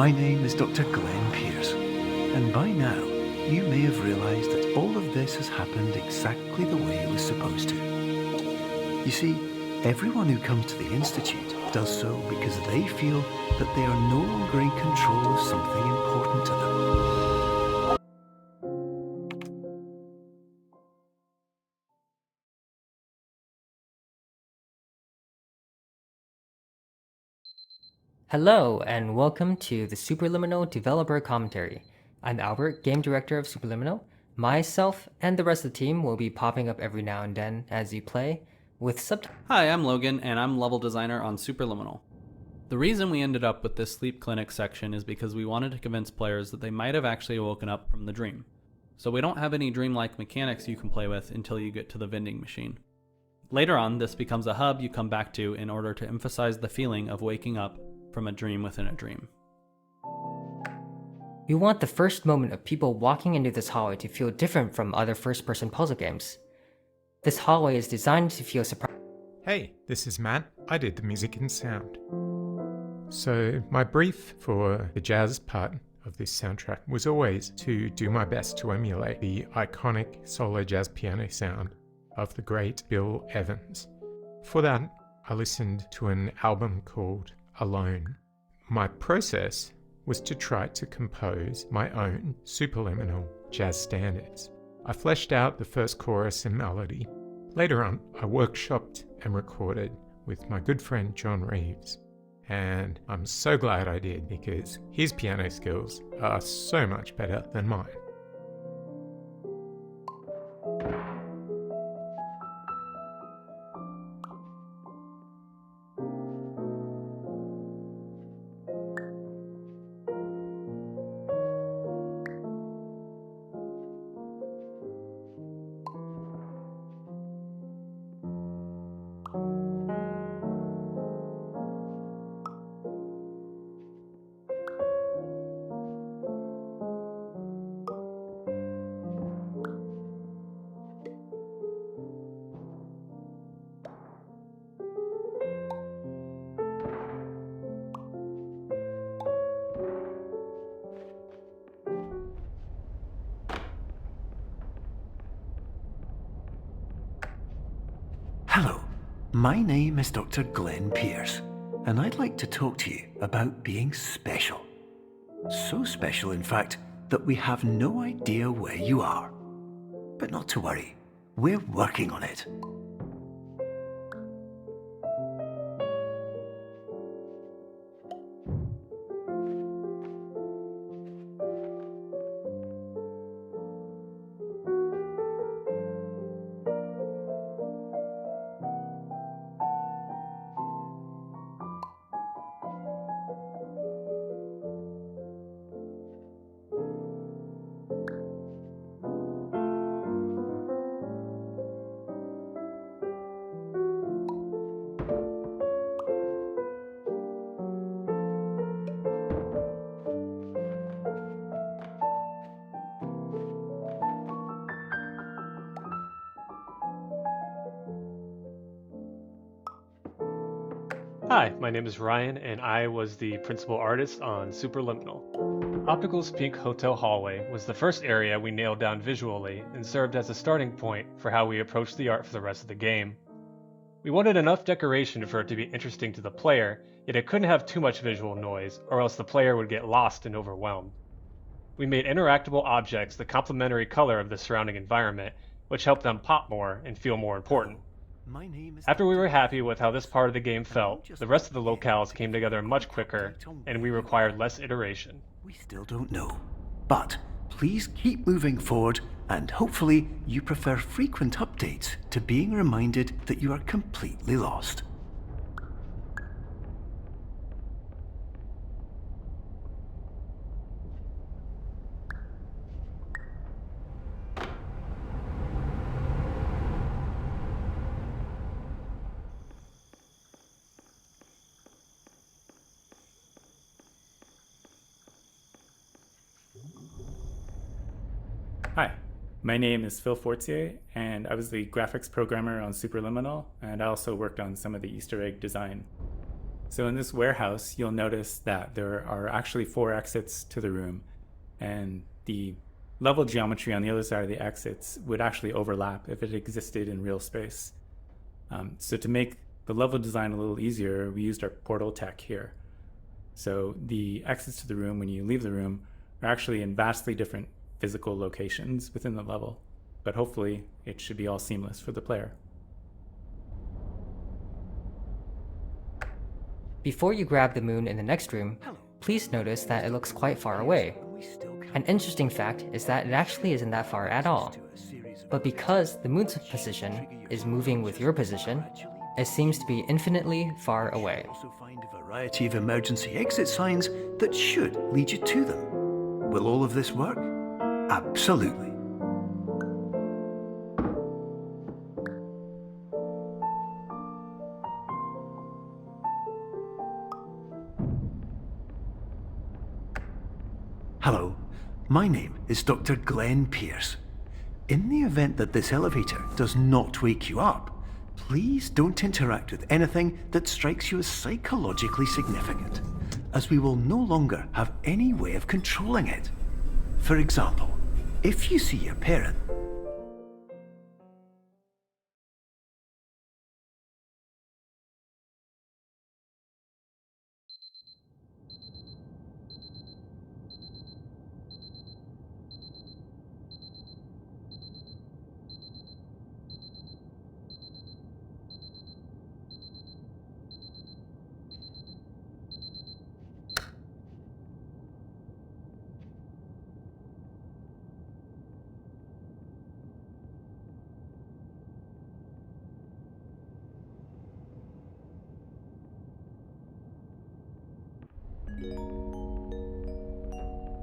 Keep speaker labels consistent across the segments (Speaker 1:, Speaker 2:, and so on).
Speaker 1: my name is Dr. Glenn Pierce, and by now you may have realised that all of this has happened exactly the way it was supposed to. You see, everyone who comes to the Institute does so because they feel that they are no longer in control of something important to them.
Speaker 2: Hello, and welcome to the Superliminal Developer Commentary. I'm Albert, Game Director of Superliminal. Myself and the rest of the team will be popping up every now and then as you play, with subtitles.
Speaker 3: Hi, I'm Logan, and I'm level designer on Superliminal. The reason we ended up with this sleep clinic section is because we wanted to convince players that they might have actually woken up from the dream. So we don't have any dreamlike mechanics you can play with until you get to the vending machine. Later on, this becomes a hub you come back to in order to emphasize the feeling of waking up from a dream within a dream.
Speaker 2: We want the first moment of people walking into this hallway to feel different from other first-person puzzle games. This hallway is designed to feel surprising.
Speaker 4: Hey, this is Matt. I did the music and sound. So my brief for the jazz part of this soundtrack was always to do my best to emulate the iconic solo jazz piano sound of the great Bill Evans. For that, I listened to an album called Alone. My process was to try to compose my own superliminal jazz standards. I fleshed out the first chorus and melody. Later on, I workshopped and recorded with my good friend John Reeves. And I'm so glad I did because his piano skills are so much better than mine.
Speaker 1: Hello, my name is Dr. Glenn Pierce, and I'd like to talk to you about being special. So special, in fact, that we have no idea where you are. But not to worry, we're working on it.
Speaker 5: Hi, my name is Ryan, and I was the principal artist on Superliminal. Optical's Pink Hotel Hallway was the first area we nailed down visually and served as a starting point for how we approached the art for the rest of the game. We wanted enough decoration for it to be interesting to the player, yet it couldn't have too much visual noise, or else the player would get lost and overwhelmed. We made interactable objects the complementary color of the surrounding environment, which helped them pop more and feel more important. After we were happy with how this part of the game felt, the rest of the locales came together much quicker, and we required less iteration.
Speaker 1: We still don't know, but please keep moving forward, and hopefully you prefer frequent updates to being reminded that you are completely lost.
Speaker 6: Hi, my name is Phil Fortier, and I was the graphics programmer on Superliminal, and I also worked on some of the Easter egg design. So in this warehouse, you'll notice that there are actually 4 exits to the room, and the level geometry on the other side of the exits would actually overlap if it existed in real space. So to make the level design a little easier, we used our portal tech here. So the exits to the room when you leave the room are actually in vastly different physical locations within the level, but hopefully it should be all seamless for the player.
Speaker 2: Before you grab the moon in the next room, please notice that it looks quite far away. An interesting fact is that it actually isn't that far at all. But because the moon's position is moving with your position, it seems to be infinitely far away.
Speaker 1: Also find a variety of emergency exit signs that should lead you to them. Will all of this work? Absolutely. Hello, my name is Dr. Glenn Pierce. In the event that this elevator does not wake you up, please don't interact with anything that strikes you as psychologically significant, as we will no longer have any way of controlling it. For example, if you see your parent,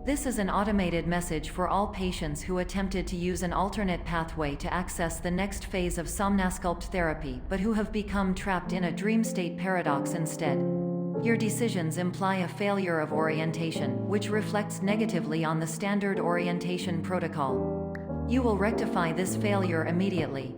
Speaker 7: This is an automated message for all patients who attempted to use an alternate pathway to access the next phase of somnasculpt therapy but who have become trapped in a dream state paradox instead. Your decisions imply a failure of orientation, which reflects negatively on the standard orientation protocol. You will rectify this failure immediately.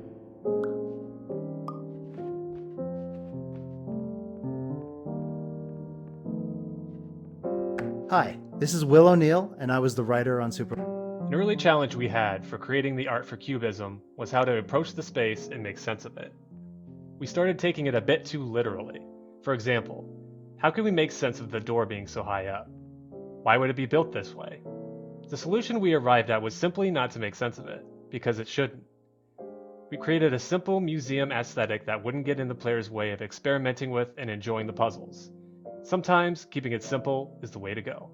Speaker 8: Hi, this is Will O'Neill, and I was the writer on Super.
Speaker 5: An early challenge we had for creating the art for Cubism was how to approach the space and make sense of it. We started taking it a bit too literally. For example, how could we make sense of the door being so high up? Why would it be built this way? The solution we arrived at was simply not to make sense of it, because it shouldn't. We created a simple museum aesthetic that wouldn't get in the player's way of experimenting with and enjoying the puzzles. Sometimes keeping it simple is the way to go.